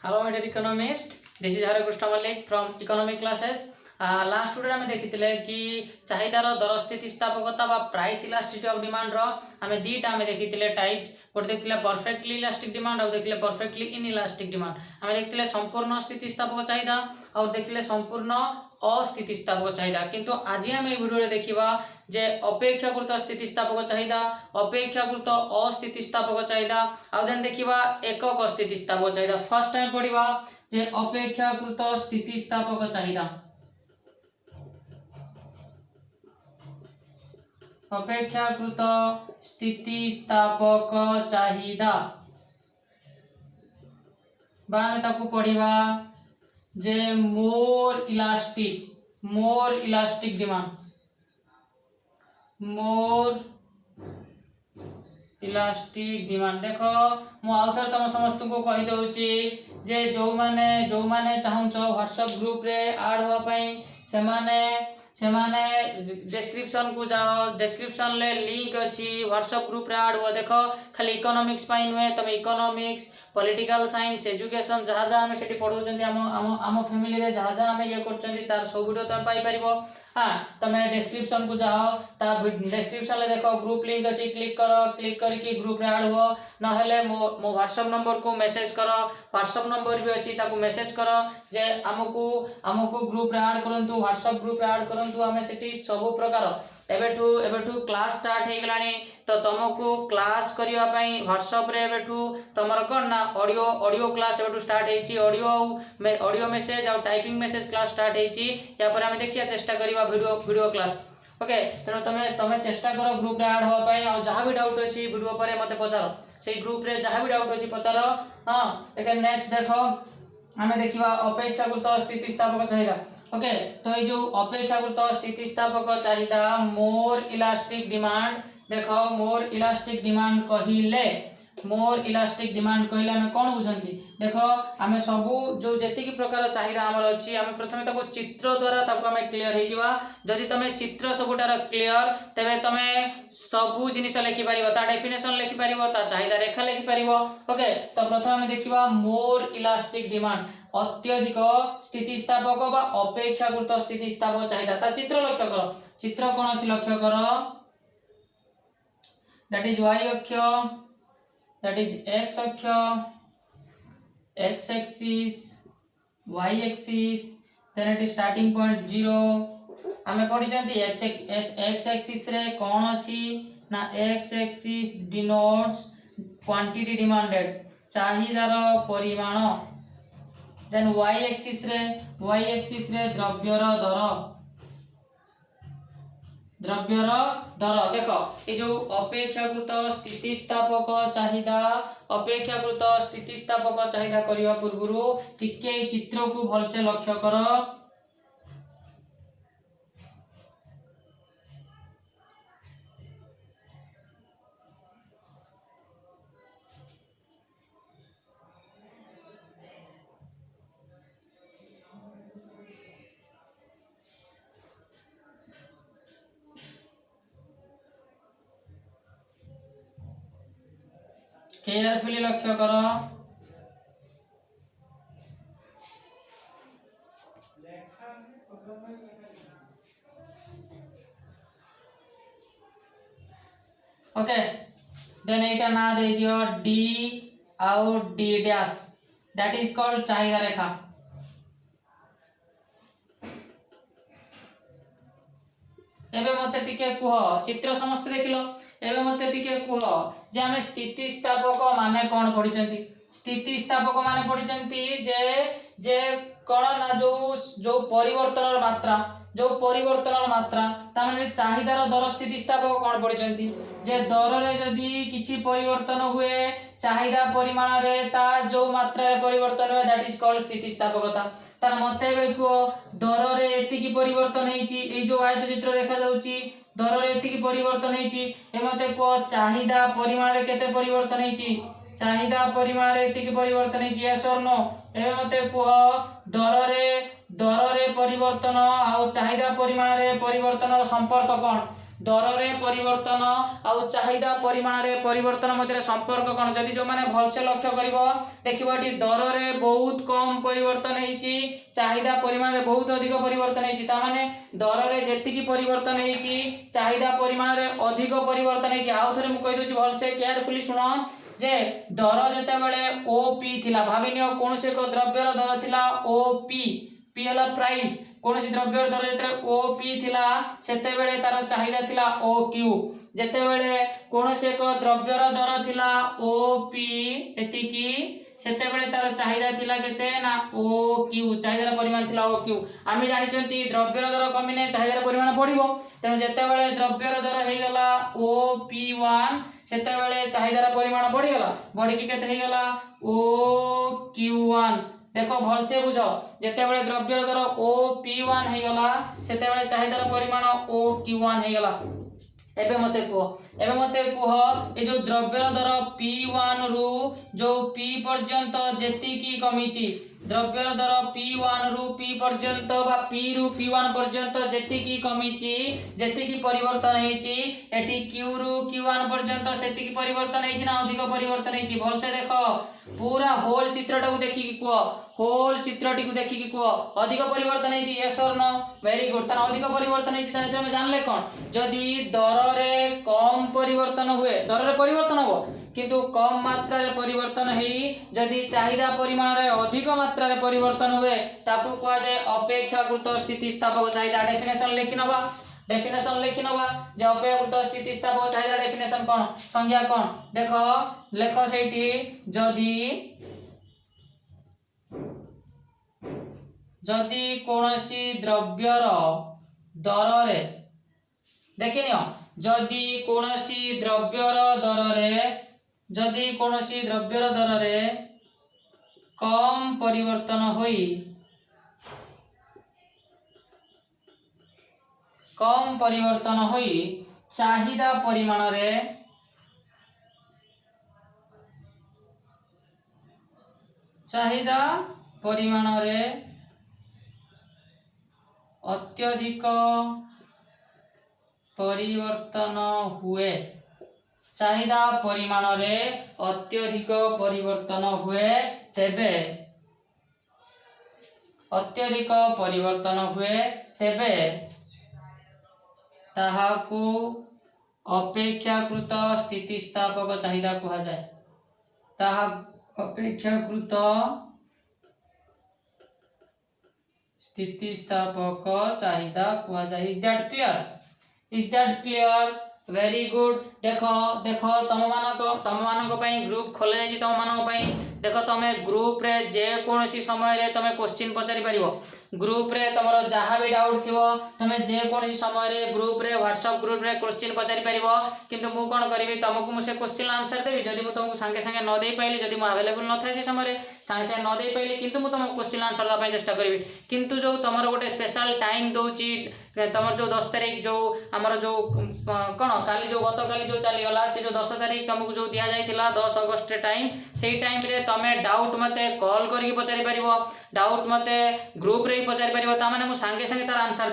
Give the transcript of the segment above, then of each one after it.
Hello, my dear economist. This is Hare Krishna Malik from economic classes. Last video में देखिथिले कि चाहिदार दर स्थितिस्थापकता बा price elasticity of demand रो हमें दीटा में देखिथिले types गोटे देखिथिले perfectly elastic demand और देखिथिले perfectly inelastic demand हमें देखिथिले संपूर्ण स्थितिस्थापक चाहिदा और देखिथिले संपूर्ण अस्थितिस्थापक चाहिदा किंतु आज हम वीडियो रे देखिबा जे अपेक्षाकृत स्थितिस्थापक चाहिदा अपेक्षाकृत अस्थितिस्थापक चाहिदा और देन देखिबा एकक स्थितिस्थापक चाहिदा फर्स्ट टाइम पढ़िबा जे अपेक्षाकृत स्थितिस्थापक चाहिदा अपेक्षाकृत स्थितिस्थापक चाहिदा बामे ताकू पढ़िबा जे मोर इलास्टिक डिमांड देख मु आउ थे तुम समस्त को कही दउची जे जो माने चाहूच व्हाट्सएप ग्रुप रे ऐड होवा पई सेमाने डिस्क्रिप्शन को जाओ डिस्क्रिप्शन ले लिंक अच्छी व्हाट्सएप ग्रुप रे ऐड हुआ देख खाली इकोनॉमिक्स पाई नुहे तुम इकोनॉमिक्स पॉलिटिकल साइंस एजुकेशन जहाँ जहाँ आम से पढ़ाऊँ आम फैमिली रे जहाँ जहाँ आम ये कर सब वीडियो तुम पाइपर हाँ तुम डिस्क्रिप्शन को जाओ डिस्क्रिप्शन देख ग्रुप लिंक अच्छी क्लिक करके ग्रुप रे ऐड हुआ ना मो व्हाट्सएप नंबर को मेसेज कर व्हाट्सएप नंबर भी अच्छी ताकू मेसेज कर जे आमको ग्रुप रे ऐड करंतु व्हाट्सएप ग्रुप रे ऐड करंतु आमे सेठी सब प्रकार एबेठू क्लास स्टार्ट हो गलानी तो तुमको क्लास करिया पई व्हाट्सएप रे एबेठू तमर कोन ना ऑडियो क्लास एबेठू स्टार्ट हेची ऑडियो मेसेज और टाइपिंग मेसेज क्लास स्टार्ट हेची या पर हमें देखिया चेष्टा करिवा वीडियो क्लास ओके तेणु तुम चेष्टा करो ग्रुप रे ऐड होवा पई और जहां भी डाउट अछि वीडियो पर मते पचारो सेही ग्रुप रे जहां भी डाउट अछि पचारो हां लेकिन नेक्स्ट देखो हमें देखिवा अपेक्षाकृत स्थितिस्थापक चाहिदा ओके तो ये जो अपेक्षाकृत स्थितिस्थापक चाहिदा मोर इलास्टिक डिमांड देखो मोर इलास्टिक डिमांड कहिले हमें कौन बुझंती देखो आमे सबू जो जेति की प्रकार चाहिदा हमर अछि हम प्रथमे ताको चित्र द्वारा ताको हमें क्लियर हे जिवा जदि तमे चित्र सबुटार क्लियर तबे तमे सबू जिनिस लिखि परिबो ता डेफिनेशन लिखि परिबो ता चाहिदा रेखा लिखि परिबो ओके तो प्रथमे हम देखिबा मोर इलास्टिक डिमांड अत्यधिक स्थितिस्थापक बा अपेक्षाकृत स्थितिस्थापक चाहिदा ता चित्र लक्ष्य करो चित्र कोन अछि लक्ष्य करो दैट इज y अक्ष दैट इज x अक्ष x axis y axis then it is starting point 0 हमें पढ़ी जंती x एक्सिस रे कोन अछि ना x axis denotes quantity demanded चाहिदार परिमाण देन y एक्सिस रे द्रव्यर दर देखो ये जो अपेक्षाकृत स्थितिस्थापक चाहिदा करिवा पूर्वरु टिके चित्र को भल से लक्ष्य कर केयरफुली लक्ष्य करो ओके देन एटा ना दे दियो D out D dash that is called चाहिदा रेखा एबे मते टिके कुह चित्र समस्त देखिलो एबे मते टिके कुह जे हमें स्थितिस्थापक माने कौन पढ़िचंती स्थितिस्थापक माने पढ़िचंती जे कोन ना जो परिवर्तनर मात्रा ताने चाहिदार दर स्थितिस्थापक कौन पढ़िचंती जे दर रे जदी किछि परिवर्तन हुए चाहिदा परिमाण रे ता जो मात्रा रे परिवर्तन हुए दैट इज कॉल्ड स्थितिस्थापकता तार मते बे को दर रे एति की परिवर्तन हेची ए जो आयत चित्र देखा जाउची दर रे एति की परिवर्तन हेची ए मते को चाहिदा परिमाण रे केते परिवर्तन हेची चाहिदा परिमाण रे एति की परिवर्तन हेची यस और नो ए मते को दर रे परिवर्तन आ चाहिदा परिमाण रे परिवर्तन संपर्क कोन दर रे परिवर्तन आउ चाहिदा परिमाण रे परिवर्तन मध्य संपर्क कौन जदि जो माने भलसे लक्ष्य करिवो देखिबो एटी दर रे बहुत कम परिवर्तन हेची चाहिदा परिमाण रे बहुत अधिक परिवर्तन हेची ता माने दर रे जेतिकी परिवर्तन हेची चाहिदा परिमाण रे अधिक परिवर्तन हेची आउ थरे मु कहि दोची भलसे केयरफुली सुनो जे दर जेते बेले ओपी थिला भाबिनियो कोनसे एक द्रव्यर दर थिला ओपी पी हला प्राइस कोनसी द्रव्यर दर जेते ओपी थिला सेते बेले तार चाहिदा थिला ओ क्यू जेते बेले कोनसी एक द्रव्यर दर थिला ओपी एतिकी सेते बेले तार चाहिदा थिला केते ना ओ क्यू चाहिदार परिमाण थिला ओ क्यू आमी जानि चंती द्रव्यर दर कमिने चाहिदार परिमाण बढ़िबो तेनु जेते बेले द्रव्यर दर हे गला OP1 सेते बेले चाहिदार परिमाण बढ़ी गला बढ़ी की केते हे गला OQ1 देखो भल से बुझ जेते बेले द्रव्यर दर OP1 हे गला सेते बेले चाहिदार परिमाण OQ1 हे गला एबे मते कुह ए जो द्रव्यर दर P1 रु जो P पर्यंत जेतिकी कमिची द्रव्यर दर P1 रु P पर्यंत बा P रु P1 पर्यंत जेतिकी कमिची जेतिकी परिवर्तन हेची एटी Q रु Q1 पर्यंत सेतिकी परिवर्तन हेची ना अधिक परिवर्तन हेची भल से देखो पूरा होल चित्रटा को देखि की कुह होल चित्रटी को देखि की कुह अधिक परिवर्तन हेची यस और नो वेरी गुड ता अधिक परिवर्तन हेची ता हम जानले कोन जदी दर रे कम परिवर्तन हुए दर रे परिवर्तन हो किंतु कम मात्रा रे परिवर्तन हेई जदी चाहिदा परिमाण रे अधिक मात्रा रे परिवर्तन हुए ताकू कहा जाय अपेक्षाकृत स्थितिस्थापक चाहिदा डेफिनेशन लिखि नबा जे अपेक्षाकृत स्थितिस्थापक चाहिदा डेफिनेशन कोन संज्ञा कोन देखो लेखो सेठी जदी कोनोसी द्रव्यर दर रे देखिनियो जदी कोनोसी द्रव्यर दर रे कम परिवर्तन होई चाहिदा परिमाण रे अत्यधिक परिवर्तन हुए चाहिदा परिमाण रे अत्यधिक परिवर्तन हुए तेबे ताहाकू अपेक्षाकृत स्थितिस्थापक चाहिदा कहा जाए ताहा अपेक्षाकृत स्थितिस्थापक चाहिदा कहा जाए is that clear very good देखो तम मानक पई ग्रुप खोले जाई तम मानक पई देखो तमे ग्रुप रे जे कोनोसी समय रे तमे क्वेश्चन पचारि परिबो ग्रुप रे तमरो जहाँ भी डाउट थिवो तमे जे कोनोसी समय रे ग्रुप रे व्हाट्सएप ग्रुप रे क्वेश्चन पचारि परिबो किंतु मु कोन करिवि तुमको मु से क्वेश्चन आंसर देबी जदि मु तुमको संगे संगे न देई पाइली जदि मु अवेलेबल न थाए से समय रे संगे संगे न देई पाइली किंतु मु तुमको क्वेश्चन आंसर दा पई चेष्टा करिवि किंतु जो तमरो गोटे स्पेशल टाइम दोची तमर जो 10 तारीख जो हमर जो कोन काली जो गत काली जो चली गला से जो 10 तारीख तुमको जो दिया जाइथिला 10 अगस्त टाइम सेही टाइम रे तमे डाउट मते कॉल करके पचारि परिबो डाउट मते ग्रुप रे पचारि परिबो ता माने मु संगे संगे तार आंसर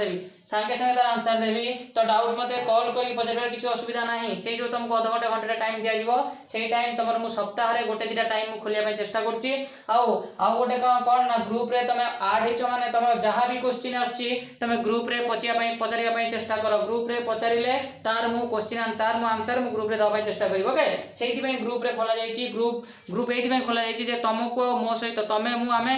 देबी तो डाउट मते कॉल करके पचारि किछि असुविधा नाही सेही जो तुमको आधा घंटा टाइम दिया जिवो सेही टाइम तमर मु सप्ताह रे गोटे दिटा टाइम मु खोलिया पय चेष्टा करछि आउ गोटे कोन ना ग्रुप रे तमे ऐड हेचो माने तमर जहाँ भी क्वेश्चन आछि तमे ग्रुप रे पचारिया पय चेष्टा करो ग्रुप रे पचारिले तार मु क्वेश्चन तार मु आंसर मु ग्रुप रे दबा चेष्टा करिवो ओके सेही पय ग्रुप रे खोला जाईछि ग्रुप एथि पय खोला जाईछि जे तुमको मो सहित तमे मु आमे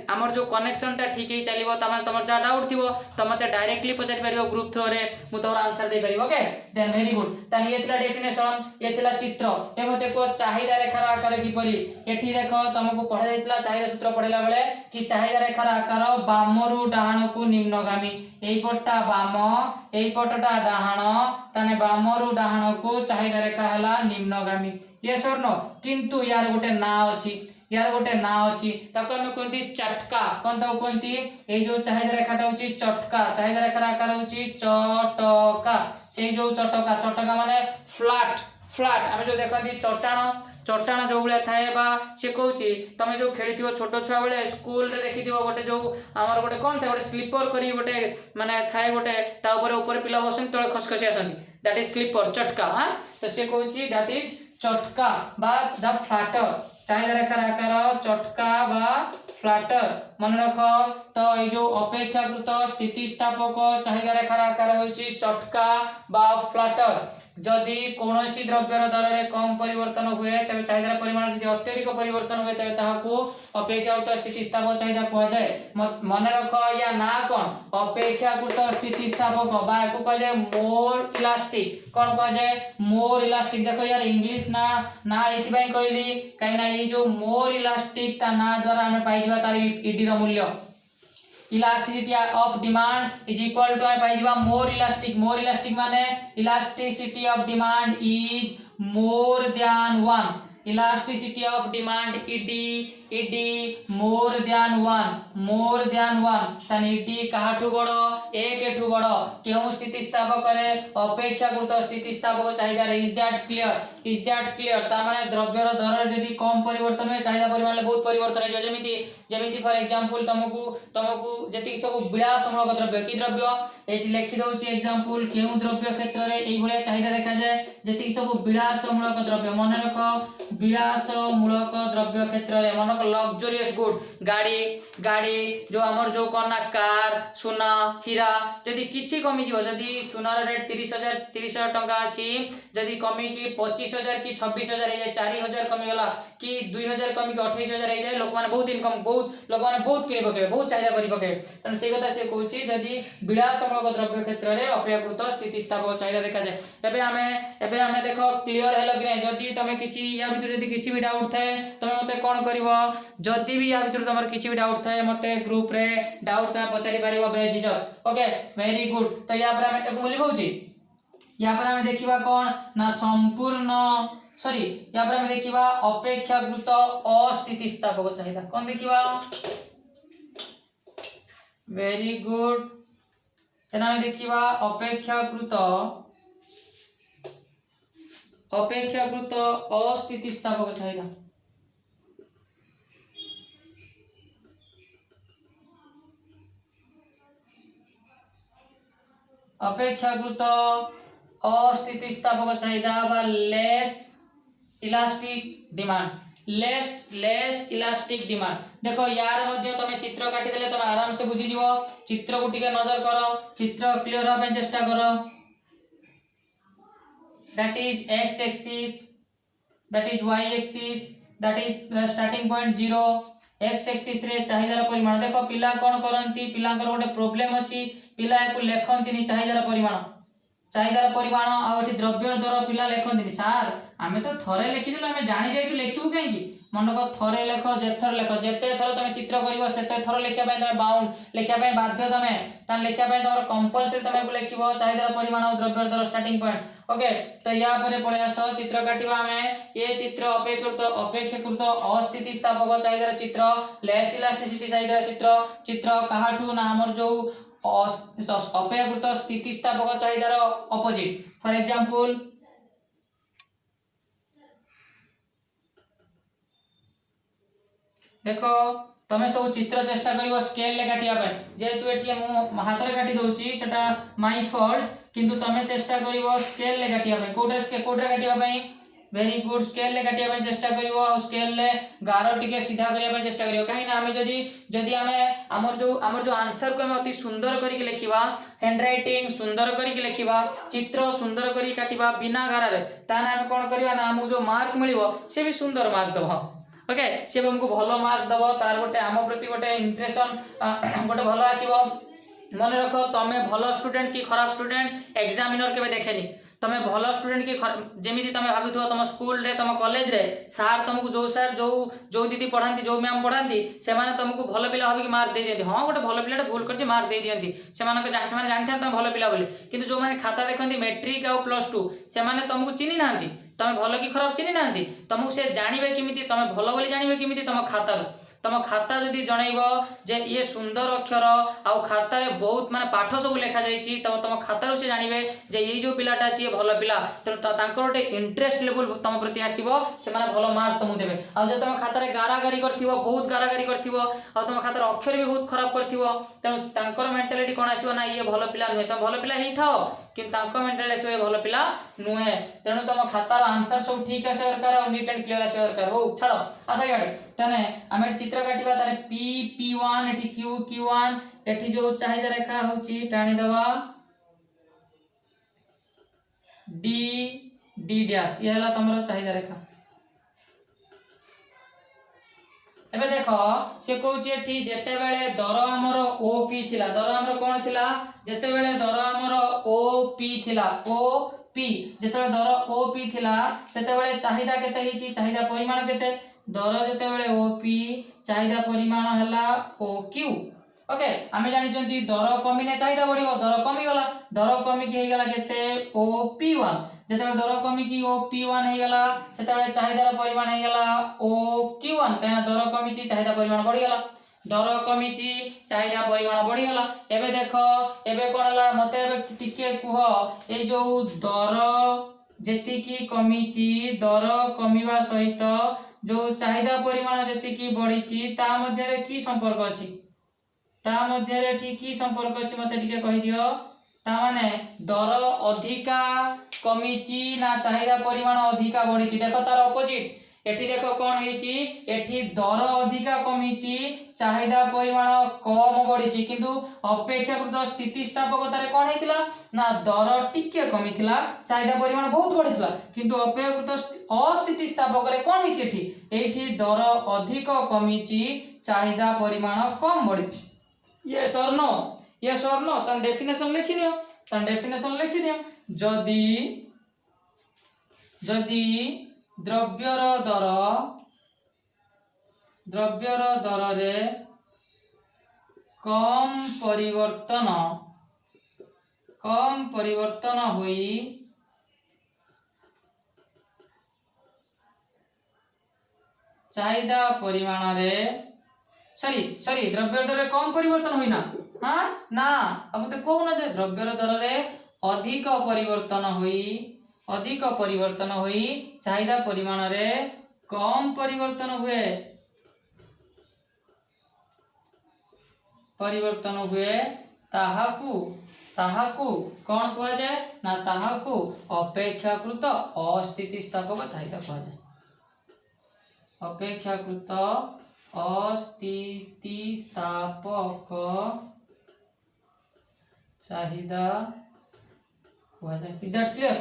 हमर जो कनेक्शन टा ठीक ही चलिबो तमे तमर जा डाउट थिबो तमते डायरेक्टली पचारि परिबो ग्रुप थ्रू रे मु तोर आंसर दे परिबो ओके देन वेरी गुड तनी एथिला डेफिनेशन एथिला चित्र ए मते को चाहिदा रेखार आकार की परी एठी देखो तुमको पढ़ा जाइतला चाहिदा सूत्र पढ़िला बेले कि चाहिदा रेखार आकार बाम रु डाहाण को निम्नगामी एई पटटा बाम एई पटटा डाहाण तने बाम रु डाहाण को चाहिदा रेखा हला निम्नगामी यस और नो किंतु यार गोटे ना अछि ताको हम कोंती चटका कोन ताको कोंती ए जो चाहिदा रेखाटा होची चटका चाहिदा रेखार आकार होची चटका से जो चटका माने फ्लैट हम जो देखंती चट्टाण जो भाया थाए बा से कहूँ तुम जो खेली छोट छुआ बेले स्कूल रे देखी गोटे जो आमर गोटे कौन था गोटे स्लीपर करी गोटे माने थाए गोटे ऊपर पिला बस तले खसखसी आसती दैट इज स्लीपर चटका। हाँ तो सी कहूँ दैट इज चटका बा द फ्लाटर चाहिदा रेखार आकार चटका बा फ्लाटर मन रख। तो ये जो अपेक्षाकृत स्थितिस्थापक चाहिदा रेखार आकार होची चटका बा फ्लाटर। जदि कौनसी द्रव्यर दर में कम परिवर्तन हुए तेज चाहिदार परिमाण यदि अत्यधिक परिवर्तन हुए तेज अपेक्षाकृत स्थितिस्थापक चाहिदा कह जाए। मन रख या ना कौन अपेक्षाकृत स्थितिस्थापक कह जाए मोर इलास्टिक कौन कह जाए मोर इलास्टिक। देखो यार इंग्लिश ना ये कहली कहीं ये जो मोर इलास्टिक ना द्वारा आम पाई तार ईडी मूल्य elasticity of demand is equal to आम पाई मोर इलास्टिक माने elasticity of demand is more than 1 elasticity of demand ED more than 1 ताने ईडी काहाठू बड़ एक ठू बड़ केउ स्थितिस्थापक रे अपेक्षाकृत स्थितिस्थापक चाहिदा रे इज दैट क्लियर ता माने द्रव्यर दर यदि कम परिवर्तन हुए चाहिदा परिमाण में बहुत परिवर्तन हो जेमिति फॉर एग्जांपल तुमको जति सब विलासमूलक द्रव्य की द्रव्य एठी लिखि दउची एग्जांपल केउ द्रव्य क्षेत्र रे एई भलिया चाहिदा देखा जाए जति सब विलासमूलक द्रव्य मन रख विलासमूलक द्रव्य क्षेत्र रे मन लग्जरियस गुड गाड़ी जो आमर जो कौन ना कार सुना हीरा जदि किछि कमी जीव जदि सुनार रेट 30,000 टंका अछि जदि कमी की 25,000 की 26,000 हो जाए 4,000 कमी गला कि 2,000 कमी की 28,000 हो जाए लोक माने बहुत इनकम लोक माने बहुत किनि पके बहुत चाहिदा करि पके तन से कथा से कहूची जदि विलासमूलक द्रव्य क्षेत्र रे अपेक्षाकृत स्थितिस्थापक चाहिदा देखा जाए। एबे हमें देखो क्लियर हेलो कि जदि तमे किछि या भितर जदि किछि भी डाउट थाए तमे मते कोन करबो जदि भी या भितर तमर किछि भी डाउट थाए मते ग्रुप रे डाउट ता पचारि पारिबो बेझिझक। Okay very good. तो या पर हमें एक बोली होउची या पर हमें देखिबा कोन ना संपूर्ण सॉरी या पर हमें देखिबा अपेक्षाकृत अस्थितिस्थापक चाहिदा कोन देखिबा वेरी गुड। तेना हमें देखिबा अपेक्षाकृत अस्थितिस्थापक चाहिदा अपेक्षाकृत अस्थितिस्थापक चाहिदा बा लेस इलास्टिक डिमांड देखो यार मध्य तमे चित्र काटी देले तमे आराम से बुझी जीवो चित्र को टिके नजर करो चित्र क्लियर होबे चेष्टा करो that is x axis that is y axis that is starting point 0 x axis रे चाहिदार परिमाण देखो पिला कोन करंती पिलांकर गोटे प्रॉब्लम अछि पिला एको लेखंतीनी चाहिदार परिमाण आ एठी द्रव्य दर पिला लेखंतीनी सार आमे तो थरे लिखि दिलो आमे जानि जाइछु लेखिबु काई की मन को थरे लेख जेथर लेख जेते थर तमे चित्र करिवो सेते थर लेखिया पय तमे बाउंड लेखिया पय बाध्य तमे तान लेखिया पय तमर कंपल्सरी तमे को लेखिबो चाहिदार परिमाण आ द्रव्य दर स्टार्टिंग पॉइंट। ओके तो या परे पळे आस चित्र काटिबा हमें ये चित्र अपेक्षाकृत अस्थितिस्थापक चाहिदार चित्र लेस इलास्टिसिटी चाहिदार चित्र काहाठू ना हमर जो अपेक्षाकृत स्थितिस्थापक चाहिदार ऑपोजिट फॉर एग्जांपल देखो तमे सब चित्र चेष्टा करिवो स्केल ले काटिया पे जेतु एठी मु हाथ रे काटी दोउची सेटा माय फॉल्ट किंतु तमे चेष्टा करिवो स्केल ले काटिया पे कोडरे काटिया पे वेरी गुड स्केल ले काटिया पे चेष्टा करिवो और स्केल ले गारो टिके सीधा करिया पे चेष्टा करिवो काहे ना हमें जदी हमें हमर जो आंसर को हम अति सुंदर करी के लिखिबा हैंडराइटिंग सुंदर करी के लिखिबा चित्र सुंदर करी काटिबा बिना गारा रे ताना हम कोन करिवा ना हमु जो मार्क मिलिवो से भी सुंदर मार्क दबो। ओके सी हमको भल मार्क दब तार गोटे आम प्रति गोटे इंप्रेशन गोटे भल आसो मन रख तमें भल स्टूडेंट कि खराब स्टूडेंट एग्जामिनर के देखेनी तमें भल स्टूडेंट कि जमी तुम भावी तुम स्कूल रे तुम कॉलेज रे सार तुमको जो सार जो दीदी पढ़ाती जो मैम पढ़ाती से तुमको भल पिला भाविक मार्क दे दियंती हाँ गोटे भल पिलाटे भूल कर मार्क दे दियंती से जानी था तुम भल पिला बोली किंतु जो मैंने खाता देखती मैट्रिक आउ +2 से तुमको चिन्ह ना तुम भल कि खराब चिन्ह ना तुमको से जानवे किमिति तुम भल बोली जानवे किमिति तुम खातार तुम खाता जदि जनइब जे ये सुंदर अक्षर आउ खाता रे बहुत माने पाठ सब लिखा जाइछि तब तुम खाता से जानबे जे ये जो पिलाटा अछि ये भलो पिला तेणु तांकर गोटे इंटरेस्ट लेवल तुम प्रति आसीबो से माने भलो मार्क तुम देबे। आ जे तुम खाता रे गारागारी करथिबो बहुत गारागारी करथिबो आ तुम खाता रे अक्षर भी बहुत खराब करथिबो तेणु तांकर मेंटालिटी कोन आसीबो ना ये भलो पिला नुहे तुम भलो पिला हेई थाओ किंतु तांकर मेंटालिटी आसीबो ये भलो पिला नुहे तेणु तुम खातार आंसर सब ठीक आसे दरकार और नीट एंड क्लियर आसे दरकार। हो छाड़ो आशा गाडे तने आमे चित्र काटिबा तारे p p1 एठी q q1 एठी जो चाहिदा रेखा होची टाणी दवा d d डैश ये हला तमरो चाहिदा रेखा। एबे देखो से कहूची एठी जेते बेले दर हमरो OP थिला दर हमरो कोन थिला जेते बेले दर हमरो OP थिला OP जेते बेले दर OP थिला सेते बेले चाहिदा केते हिची चाहिदा परिमाण केते दर जेते बेले OP चाहिदा परिमाण हला OQ। ओके आमे जानि चंती दर कमिने चाहिदा बढ़िबो दर कमी गला दर कमी के हे गला केते OP1 जेते दर कमी की OP1 हे गला सेते बेले चाहिदार परिमाण हे गला OQ1 काना दर कमी ची चाहिदा परिमाण बढ़ी गला दर कमी ची चाहिदा परिमाण बढ़ी गला। एबे देखो एबे कोनला मते एबे टिके कुह ए जो दर जेति की कमी ची दर कमीवा सहित जो चाहिदा परिमाण जेति की बढ़ी ची ता मध्ये रे की संपर्क अछि ता मध्ये रे ठीक की संपर्क अछि मते टिके कहि दियो ता माने दर अधिका कमीची ना चाहिदा परिमाण अधिका बढ़ीची देखो तार ऑपोजिट एठी देखो कोन हेची एठी दर अधिका कमीची चाहिदा परिमाण कम बढ़ीची किंतु अपेक्षाकृत स्थितिस्थापकता रे कोन हेतिला ना दर टिके कमीथिला चाहिदा परिमाण बहुत बढ़ीथिला किंतु अपेक्षाकृत अस्थितिस्थापक रे कोन हेची एठी दर अधिक कमीची चाहिदा परिमाण कम बढ़ीची। यस और नो यस और नो तन डेफिनेशन लिखि दियो तन डेफिनेशन लिखि दियो जदि द्रव्यर दर रे कम परिवर्तन होई चाहिदा परिमाण रे सॉरी द्रव्यर दर रे कम परिवर्तन होई ना हां ना अब तो कहू ना जे द्रव्यर दर रे अधिक परिवर्तन होई चाहिदा परिमाण रे कम परिवर्तन हुए ताहाकू कौन कहा जाए ना ताहाकू अपेक्षाकृत अस्थितिस्थापक चाहिदा कहा जाए अपेक्षाकृत अस्थितिस्थापक चाहिदा कहा जाए। इज दैट क्लियर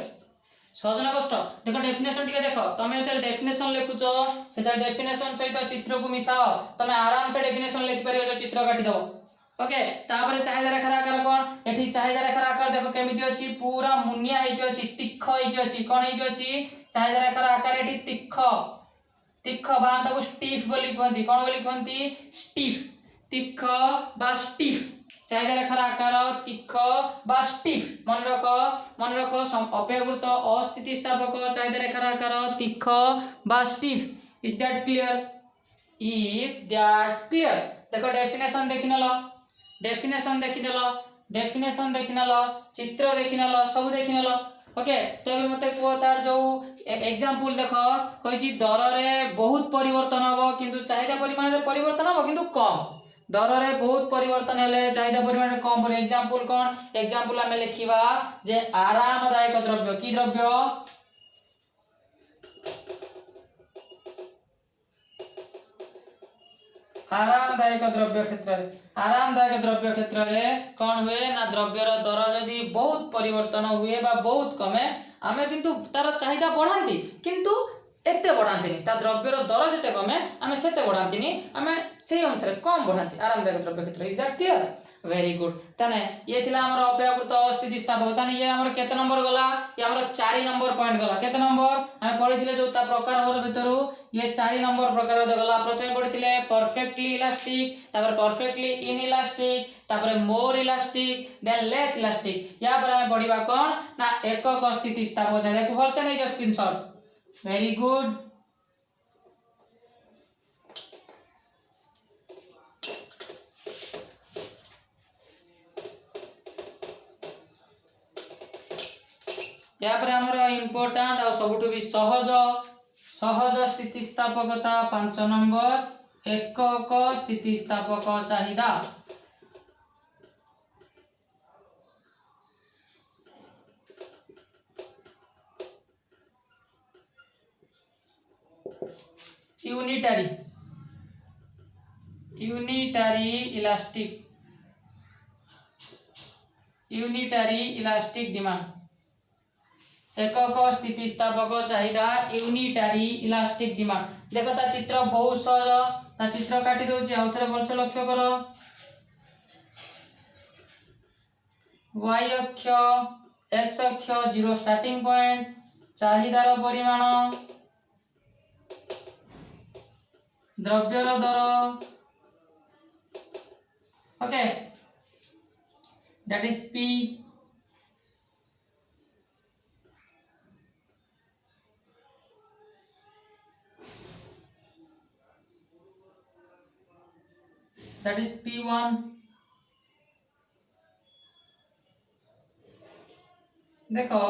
सहजना कष्ट देखो डेफिनेशन टिके देखो तमे जते डेफिनेशन लिखुचो सेता डेफिनेशन सहित चित्र को मिसाओ तमे आराम से डेफिनेशन लिख परियो चित्र काटी दो। ओके तापर चाहिदा रेखार आकार कोन एठी चाहिदा रेखार आकार देखो केमिति अछि पूरा मुनिया हेकि अछि तिख हेकि अछि कोन हेकि अछि चाहिदा रेखार आकार एठी तिख बा ताको स्टिफ बोली कहंती कोन बोली कहंती स्टिफ तिख बा स्टिफ चाहिदा रेखार आकार तिख बा स्टिफ मन रख अपेक्षाकृत अस्थितिस्थापक चाहिदा रेखार आकार तिख बा स्टिफ। इज दैट क्लियर देखो डेफिनेशन देखिनल चित्र देखिनल सब देखिनल। ओके तो अभी मते को तार जो एग्जांपल देखो कहिची दर रे बहुत परिवर्तन हबो किंतु चाहिदा परिमाण रे परिवर्तन हबो किंतु कम दर रे बहुत परिवर्तन हेले चाहिदा परिमाण रे कम पर एग्जांपल कोन एग्जांपल हमें लिखिबा जे आरामदायक द्रव्य की द्रव्य आरामदायक द्रव्य क्षेत्र रे कौन हुए ना द्रव्यर दर जदि बहुत परिवर्तन हुए बा बहुत कमे आमे किंतु तार चाहिदा बढ़ांती किंतु एते बढ़ांती ता द्रव्यर दर जते कमे आमे सेते बढ़ांती आमे सेही अनुसार कम बढ़ांती आरामदायक द्रव्य क्षेत्र। Is that clear very good तने ये थिला हमर अपेक्षाकृत अस्थितिस्थापक तने ये हमर केते नंबर गला ये हमर 4 नंबर पॉइंट गला केते नंबर हमें पढिथिले जो ता प्रकार होर भितरु ये 4 नंबर प्रकार गला प्रथमे पढिथिले परफेक्टली इलास्टिक तापर परफेक्टली इनइलास्टिक तापर मोर इलास्टिक देन लेस इलास्टिक या पर हमें पढिबा कोन ना एकक स्थितिस्थापक छै देखो भल से नै जो स्क्रीनशॉट वेरी गुड या पर हमर इम्पोर्टेंट और सबुठु भी सहज सहज स्थितिस्थापकता 5 नंबर एकक स्थितिस्थापक चाहिदा यूनिटरी इलास्टिक डिमांड एकक स्थितिस्थापक चाहिदा यूनिटरी इलास्टिक डिमांड। देखो ता चित्र बहुत सहज ता चित्र काटी दउची आउ थरे भलसे लक्ष्य करो y अक्ष x अक्ष जीरो स्टार्टिंग पॉइंट चाहिदार परिमाण द्रव्यर दर okay that is P that is P1 देखो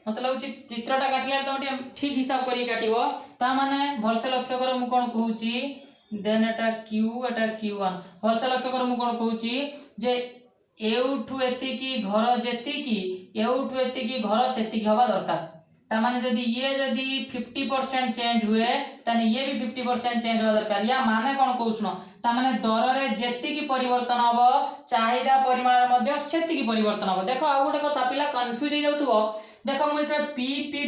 मत लगुच चित्रटा काटिले तुम ठीक हिसाब करी काटिबो ता माने भलसे लक्ष्य कर मु कोन कहूची देन एटा Q एटा Q1 भलसे लक्ष्य कर मु कोन कहूची जे एउठु एतिकी घर जेतिकी एउठु एतिकी घर सेतिकी हवा दरकार ता माने जदी 50% चेंज हुए ताने ये भी 50% चेंज होवा दरकार या माने कोन कहउछनो ता माने दर रे जेतिकी परिवर्तन हबो चाहिदा परिमाण मध्ये सेतिकी परिवर्तन हबो। देखो आ गुटे कथा पिला कंफ्यूज हो जाउथबो देखो मु इसे P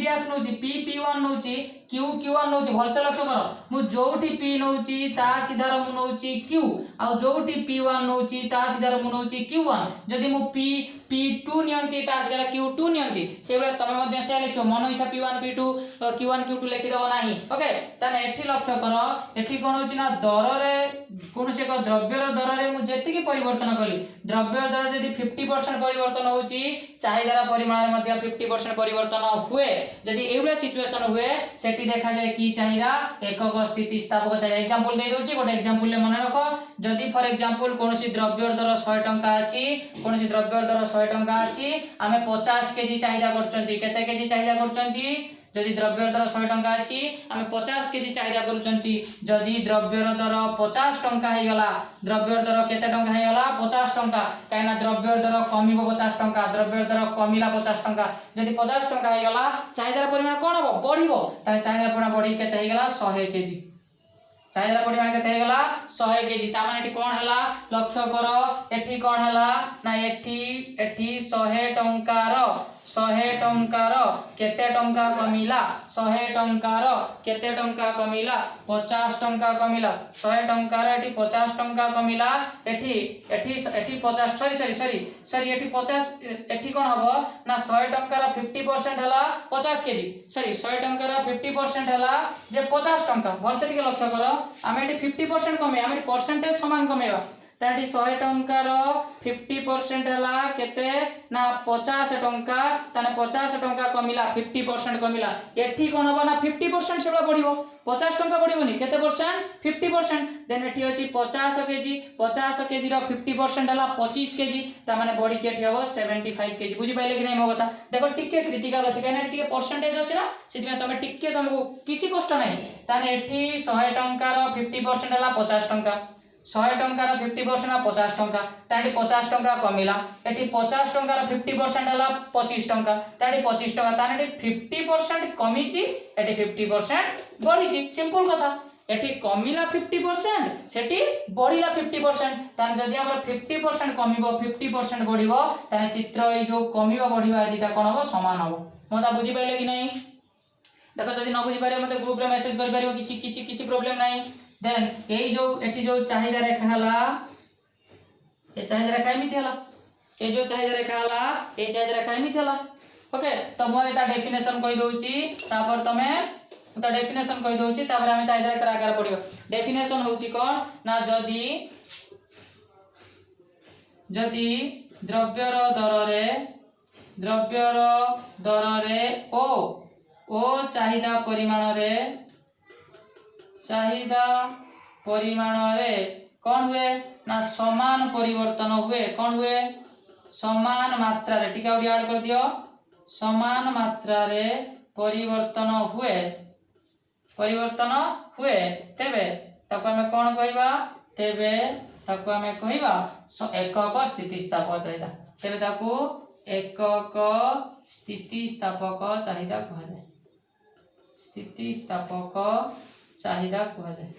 डैश नउची P1 नउची Q1 नउची भलसे लक्ष्य कर मु जोठी P नउची ता सीधार मु नउची Q आ जोठी P1 नउची ता सीधार मु नउची Q1 जदी मु P2 नियंती ता सीधार Q2 नियंती से बेले तमे मध्ये से लिखो मन इच्छा P1 P2 Q1 Q2 लिखि दो नाही ओके ताने एठी लक्ष्य कर एठी कोन होची ना दर रे कोनसे एक द्रव्यर दर रे मु जेतिकी परिवर्तन कली द्रव्यर दर जदी 50% परिवर्तन होची चाहिदार परिमाण मध्ये 50% परिवर्तन हुए जदी एवला सिचुएशन हुए सेठी देखा जाए कि चाहिदा एकक स्थितिस्थापक चाहिदा एग्जांपल दे दोची गोटे एग्जांपल ले मन रखो जदी फॉर एग्जांपल कोनसी द्रव्यर दर 100 टंका अछि कोनसी द्रव्यर दर 100 टंका अछि आमे 50 केजी चाहिदा करचंती केते केजी चाहिदा करचंती जदि द्रव्यर दर 100 टंका अछि आमे 50 केजी चाहिदा करूचंती जदि द्रव्यर दर 50 टंका हे गला द्रव्यर दर केते टंका हे गला 50 टंका कायना द्रव्यर दर कमिबो 50 टंका द्रव्यर दर कमिला 50 टंका जदि 50 टंका हे गला चाहिदार परिमाण कोन हबो बढ़िबो ताले चाहिदार परिमाण बढ़ी केते हे गला 100 केजी चाहिदार परिमाण केते हे गला 100 केजी ता माने एठी कोन हला लक्ष्य करो एठी कोन हला ना एठी 100 टंकार केते टंका कमिला 100 टंकार केते टंका कमिला 50 टंका कमिला 100 टंकार एठी 50 टंका कमिला एठी 50 सॉरी एठी 50 एठी कोन हबो ना 100 टंकार 50% हला 50 केजी सॉरी 100 टंकार 50% हला जे 50 टंका भलसे टिके लक्ष्य करो आमे एठी 50% कमे आमे परसेंटेज समान कमेबा ताटी 100 टंकार 50% हला केते ना 50 टंका ताने 50 टंका कमिला 50% कमिला एठी कोन हबो ना 50% सेबा बढ़िबो 50 टंका बढ़िबोनी केते परसेंट 50% देन एठी अछि 50 केजी रो 50% हला 25 केजी ता माने बॉडी केठी हबो 75 केजी बुझी पाइले कि नै मो कथा देखो टिके क्रिटिकल अछि काने टिके परसेंटेज अछि ना सिधि में तमे टिके तुमको किछि कष्ट नै ताने एठी 100 टंका रो 50% हला 50 टंका 100 टंकार 50% 50 टंका ताडी 50 टंका कमिला एठी 50 टंकार 50% हला 25 टंका ताडी 25 टंका ताने 50% कमिची एठी 50% बढ़ीची सिंपल कथा एठी कमिला 50% सेठी बढ़िला 50% ताने जदी हमर 50% कमिबो 50% बढ़िबो ताने चित्र ए जो कमिबो बढ़िबो आ दिटा कोन हबो समान हबो मोता बुझी पाइले कि नै देखो जदी न बुझी पारे मते ग्रुप रे मेसेज कर पारिबो किछि प्रॉब्लम नै देन एटी जो चाहिदा रेखा हला ए चाहिदा रेखा एमिति हला ए जो चाहिदा रेखा हला ए चाहिदा रेखा एमिति हला ओके तो मो एटा डेफिनेशन कहि दोउची तापर तमे ता डेफिनेशन कहि दोउची तापर हमें चाहिदा रेखा आकार पडिबो डेफिनेशन होउची कोन ना जदी द्रव्यर दर रे ओ चाहिदा परिमाण रे कौन हुए ना समान परिवर्तन हुए कौन हुए समान मात्रा रे टिका उडी ऐड कर दियो समान मात्रा रे परिवर्तन हुए तेबे ताको आमे कोन कहबा तेबे ताको आमे कहबा एकक स्थितिस्थापक चाहिदा तेबे ताको एकक स्थितिस्थापक चाहिदा कहा जाए स्थितिस्थापक चाहिदा कहा जाए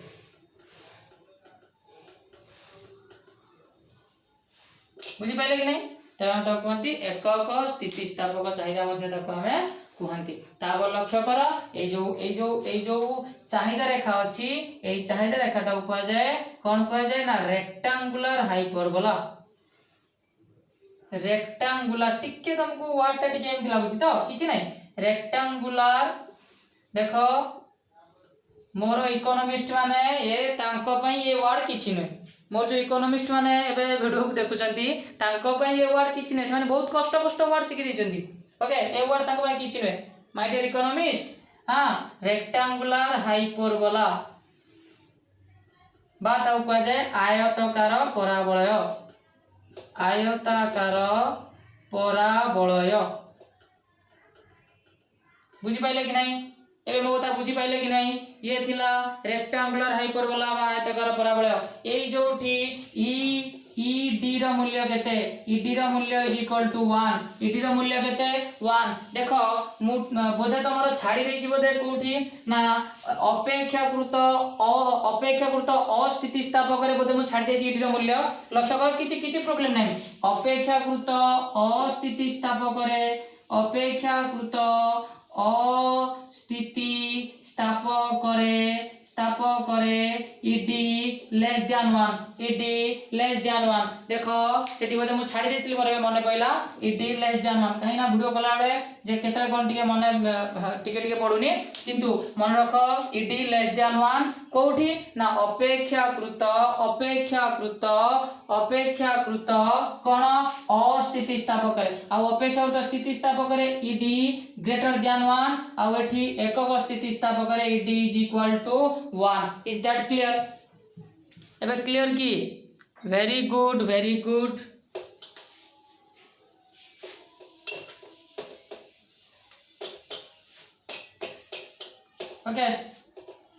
बुझी पाइले कि नहीं तेरे हम ताको कहंती एकक स्थितिस्थापक चाहिदा मध्ये ताको आमे कहंती ताको लक्ष्य कर ए जो चाहिदा रेखा अछि ए चाहिदा रेखाटा को कहा जाए कोन कहा जाए ना रेक्टेंगुलर हाइपरबोला रेक्टेंगुलर टिके तुमको वर्ड टा टिके एमति लागुची तो किछि नहीं रेक्टेंगुलर देखो मोर इकोनॉमिस्ट माने ये तांको पई ये वर्ड किछि नहीं मोर जो इकोनॉमिस्ट माने एबे वीडियो को देखुचंती तांको पई ये वर्ड किछि नहीं माने बहुत कष्ट वर्ड सिखि दिचंती ओके ए वर्ड तांको पई किछि नहीं माय डियर इकोनॉमिस्ट हां रेक्टेंगुलर हाइपरबोला बात आउ कह जाए आयताकार पराबलय बुझी पाइले कि नहीं एबे मो बता बुझी पाइले कि नहीं ये थिला रेक्टेंगुलर हाइपरबोला बा आयताकार पराबलय एई जोठी ईडी रो मूल्य केते ईडी रो मूल्य इज इक्वल टू 1 ईडी रो मूल्य केते 1 देखो बोधे तमरो छाड़ी देई बोधे कोठी ना अपेक्षाकृत अस्थितिस्थापक रे बोधे मु छाड़ी देई ईडी रो मूल्य लक्ष्य कर किछि प्रॉब्लम नाही अपेक्षाकृत अस्थितिस्थापक रे अपेक्षाकृत स्थापक रे ईडी लेस देन 1 देखो सेठी बोधे मु छाड़ी देथिली मोर मन पइला ईडी लेस देन 1 कहीं ना वीडियो कला बेले जे केतले कोन टिके मन टिके पडुनी किंतु मन रख ईडी लेस देन 1 कोठी ना अपेक्षाकृत कोन अस्थितिस्थापक रे आ अपेक्षाकृत स्थितिस्थापक रे ईडी ग्रेटर देन 1 आ एठी एकक स्थितिस्थापक रे ED is equal to 1 is that clear एबे क्लियर की वेरी गुड ओके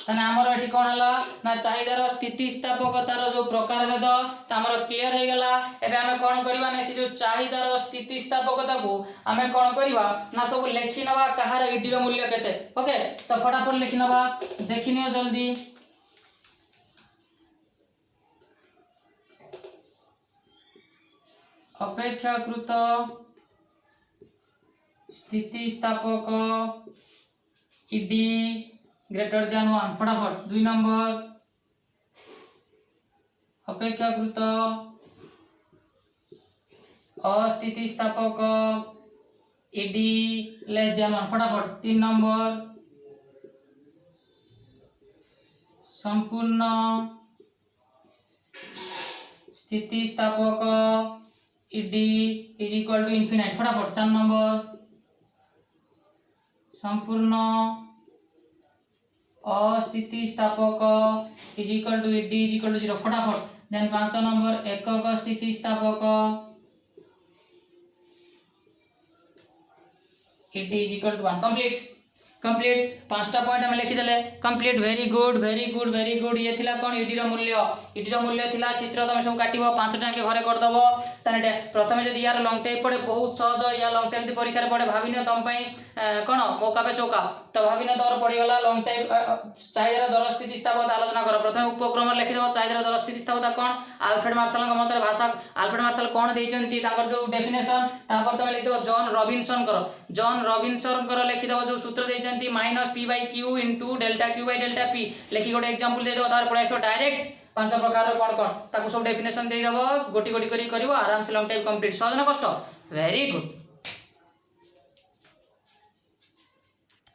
तने हमर एठी कोन हला ना चाहिदार स्थितिस्थापकतार जो प्रकार भेद त हमर क्लियर हे गेला एबे हमें कोन करबा ना से जो चाहिदार स्थितिस्थापकता को हमें कोन करबा ना सब लिखि नबा कहार ईडी रो मूल्य केते ओके तो फटाफट लिखि नबा देखिनियो जल्दी अपेक्षाकृत स्थितिस्थापक ईडी ग्रेटर देन 1 फटाफट 2 नंबर अपेक्षाकृत अस्थितिस्थापक ईडी लेस देन 1 फटाफट 3 नंबर संपूर्ण स्थितिस्थापक ED is equal to infinite फटाफट 4 नंबर संपूर्ण अस्थितिस्थापक is equal to ED is equal to 0 फटाफट देन 5 नंबर एकक स्थितिस्थापक ED is equal to 1 complete 5टा पॉइंट हम लिखि देले कंप्लीट वेरी गुड ये थिला कोन ईडी रो मूल्य थिला चित्र तुम सब काटिबो 5टा के घरे कर दबो तने प्रथमे जदी यार लॉन्ग टाइप पड़े बहुत सहज या लॉन्ग टाइप परीक्षा रे पड़े भाबिनो तुम पई कोन मौका पे चौका तो भाबिनो तोर पड़ी गला लॉन्ग टाइप चाहिदार दर स्थितिस्थापक आलोचना कर प्रथमे उपक्रम लिखि दबो चाहिदार दर स्थितिस्थापक कोन अल्फ्रेड मार्शल के मते भाषा अल्फ्रेड मार्शल कोन देइचंती ताकर जो डेफिनेशन तापर तुम लिखि दबो जॉन रॉबिन्सन कर लिखि दबो जो सूत्र देइचंती minus p by q into delta q by delta p लिखि गोटे एग्जांपल दे दो तार पड़े सो डायरेक्ट 5 प्रकार कोन ताको सब डेफिनेशन दे दबो गोटी करी करबो आराम से लॉन्ग टाइप कंप्लीट सहज न कष्ट वेरी गुड।